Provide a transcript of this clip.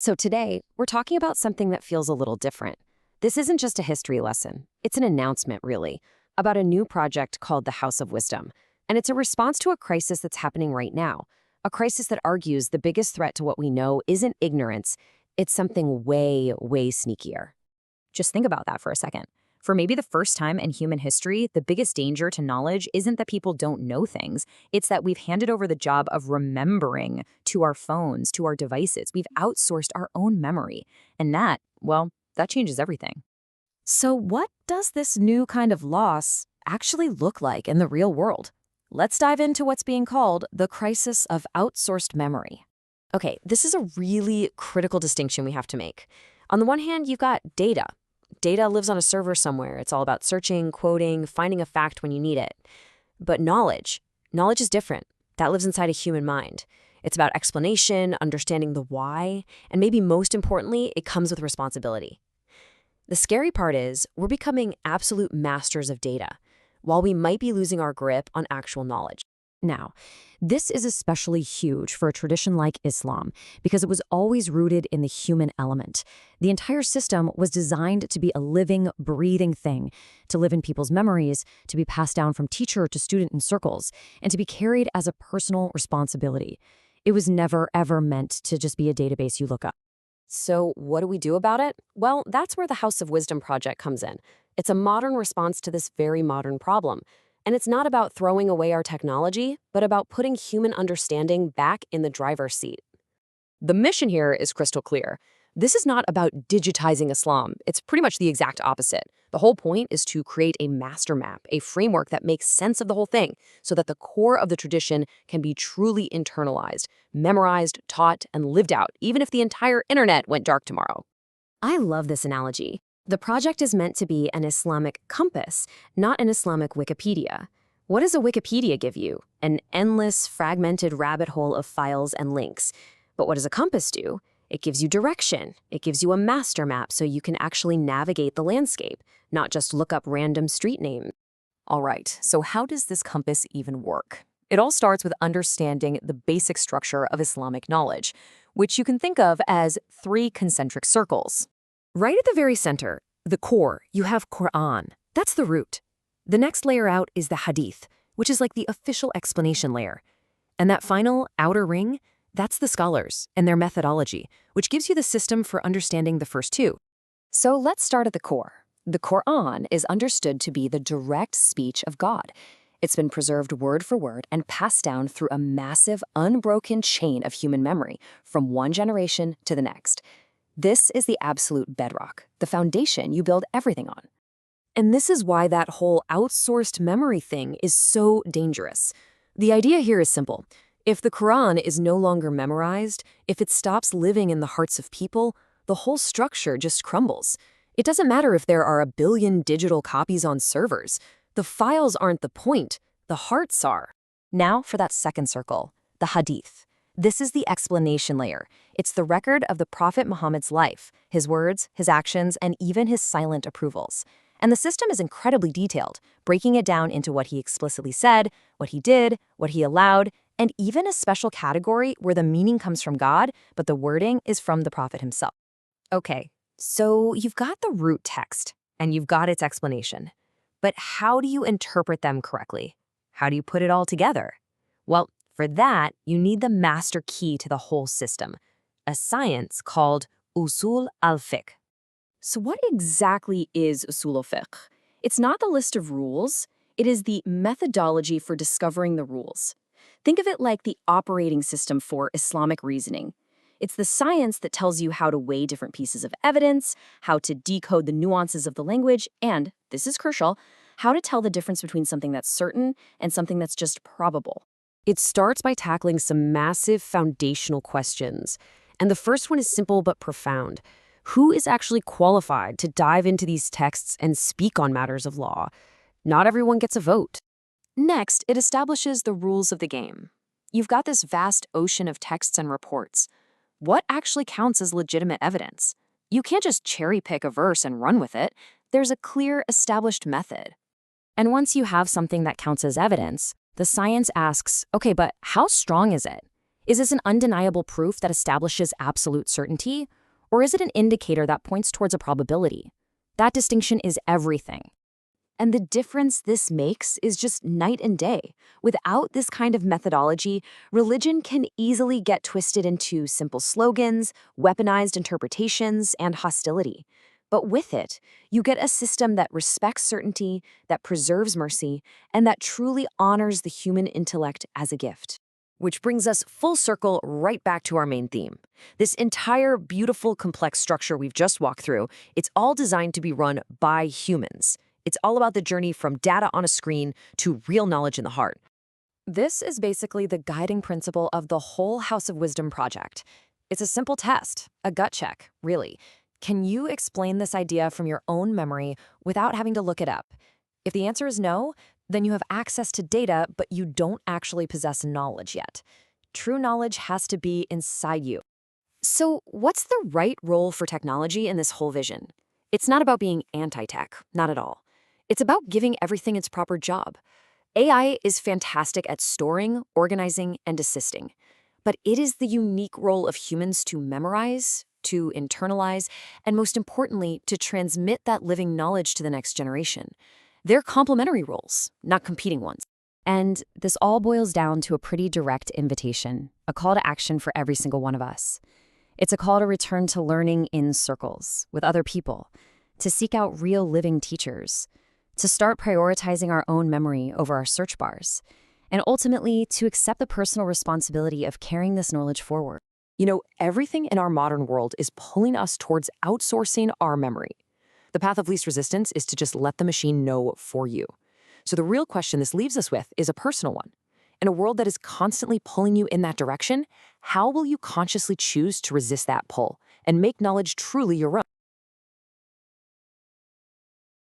So today, we're talking about something that feels a little different. This isn't just a history lesson, it's an announcement, really, about a new project called the House of Wisdom. And it's a response to a crisis that's happening right now, a crisis that argues the biggest threat to what we know isn't ignorance, it's something way, way sneakier. Just think about that for a second. For maybe the first time in human history, the biggest danger to knowledge isn't that people don't know things. It's that we've handed over the job of remembering to our phones, to our devices. We've outsourced our own memory. And that, well, that changes everything. So, what does this new kind of loss actually look like in the real world? Let's dive into what's being called the crisis of outsourced memory. Okay, this is a really critical distinction we have to make. On the one hand, you've got data. Data lives on a server somewhere. It's all about searching, quoting, finding a fact when you need it. But knowledge is different. That lives inside a human mind. It's about explanation, understanding the why, and maybe most importantly, it comes with responsibility. The scary part is we're becoming absolute masters of data, while we might be losing our grip on actual knowledge. Now, this is especially huge for a tradition like Islam because it was always rooted in the human element. The entire system was designed to be a living, breathing thing, to live in people's memories, to be passed down from teacher to student in circles, and to be carried as a personal responsibility. It was never, ever meant to just be a database you look up. So what do we do about it? Well, that's where the House of Wisdom project comes in. It's a modern response to this very modern problem. And it's not about throwing away our technology, but about putting human understanding back in the driver's seat. The mission here is crystal clear. This is not about digitizing Islam. It's pretty much the exact opposite. The whole point is to create a master map, a framework that makes sense of the whole thing, so that the core of the tradition can be truly internalized, memorized, taught, and lived out, even if the entire internet went dark tomorrow. I love this analogy. The project is meant to be an Islamic compass, not an Islamic Wikipedia. What does a Wikipedia give you? An endless, fragmented rabbit hole of files and links. But what does a compass do? It gives you direction. It gives you a master map so you can actually navigate the landscape, not just look up random street names. All right, so how does this compass even work? It all starts with understanding the basic structure of Islamic knowledge, which you can think of as three concentric circles. Right at the very center, the core, you have Quran. That's the root. The next layer out is the Hadith, which is like the official explanation layer. And that final outer ring, that's the scholars and their methodology, which gives you the system for understanding the first two. So let's start at the core. The Quran is understood to be the direct speech of God. It's been preserved word for word and passed down through a massive, unbroken chain of human memory from one generation to the next. This is the absolute bedrock, the foundation you build everything on. And this is why that whole outsourced memory thing is so dangerous. The idea here is simple. If the Quran is no longer memorized, if it stops living in the hearts of people, the whole structure just crumbles. It doesn't matter if there are a billion digital copies on servers. The files aren't the point, the hearts are. Now for that second circle, the Hadith. This is the explanation layer. It's the record of the Prophet Muhammad's life, his words, his actions, and even his silent approvals. And the system is incredibly detailed, breaking it down into what he explicitly said, what he did, what he allowed, and even a special category where the meaning comes from God, but the wording is from the Prophet himself. Okay, so you've got the root text, and you've got its explanation. But how do you interpret them correctly? How do you put it all together? Well, for that, you need the master key to the whole system, a science called Usul al-Fiqh. So what exactly is Usul al-Fiqh? It's not the list of rules, it is the methodology for discovering the rules. Think of it like the operating system for Islamic reasoning. It's the science that tells you how to weigh different pieces of evidence, how to decode the nuances of the language, and, this is crucial, how to tell the difference between something that's certain and something that's just probable. It starts by tackling some massive foundational questions. And the first one is simple but profound. Who is actually qualified to dive into these texts and speak on matters of law? Not everyone gets a vote. Next, it establishes the rules of the game. You've got this vast ocean of texts and reports. What actually counts as legitimate evidence? You can't just cherry pick a verse and run with it. There's a clear, established method. And once you have something that counts as evidence, the science asks, okay, but how strong is it? Is this an undeniable proof that establishes absolute certainty? Or is it an indicator that points towards a probability? That distinction is everything. And the difference this makes is just night and day. Without this kind of methodology, religion can easily get twisted into simple slogans, weaponized interpretations, and hostility. But with it, you get a system that respects certainty, that preserves mercy, and that truly honors the human intellect as a gift. Which brings us full circle right back to our main theme. This entire beautiful, complex structure we've just walked through, it's all designed to be run by humans. It's all about the journey from data on a screen to real knowledge in the heart. This is basically the guiding principle of the whole House of Wisdom project. It's a simple test, a gut check, really. Can you explain this idea from your own memory without having to look it up? If the answer is no, then you have access to data, but you don't actually possess knowledge yet. True knowledge has to be inside you. So, what's the right role for technology in this whole vision? It's not about being anti-tech, not at all. It's about giving everything its proper job. AI is fantastic at storing, organizing, and assisting. But it is the unique role of humans to memorize, to internalize, and most importantly, to transmit that living knowledge to the next generation. They're complementary roles, not competing ones. And this all boils down to a pretty direct invitation, a call to action for every single one of us. It's a call to return to learning in circles, with other people, to seek out real living teachers, to start prioritizing our own memory over our search bars, and ultimately to accept the personal responsibility of carrying this knowledge forward. You know, everything in our modern world is pulling us towards outsourcing our memory. The path of least resistance is to just let the machine know for you. So the real question this leaves us with is a personal one. In a world that is constantly pulling you in that direction, how will you consciously choose to resist that pull and make knowledge truly your own?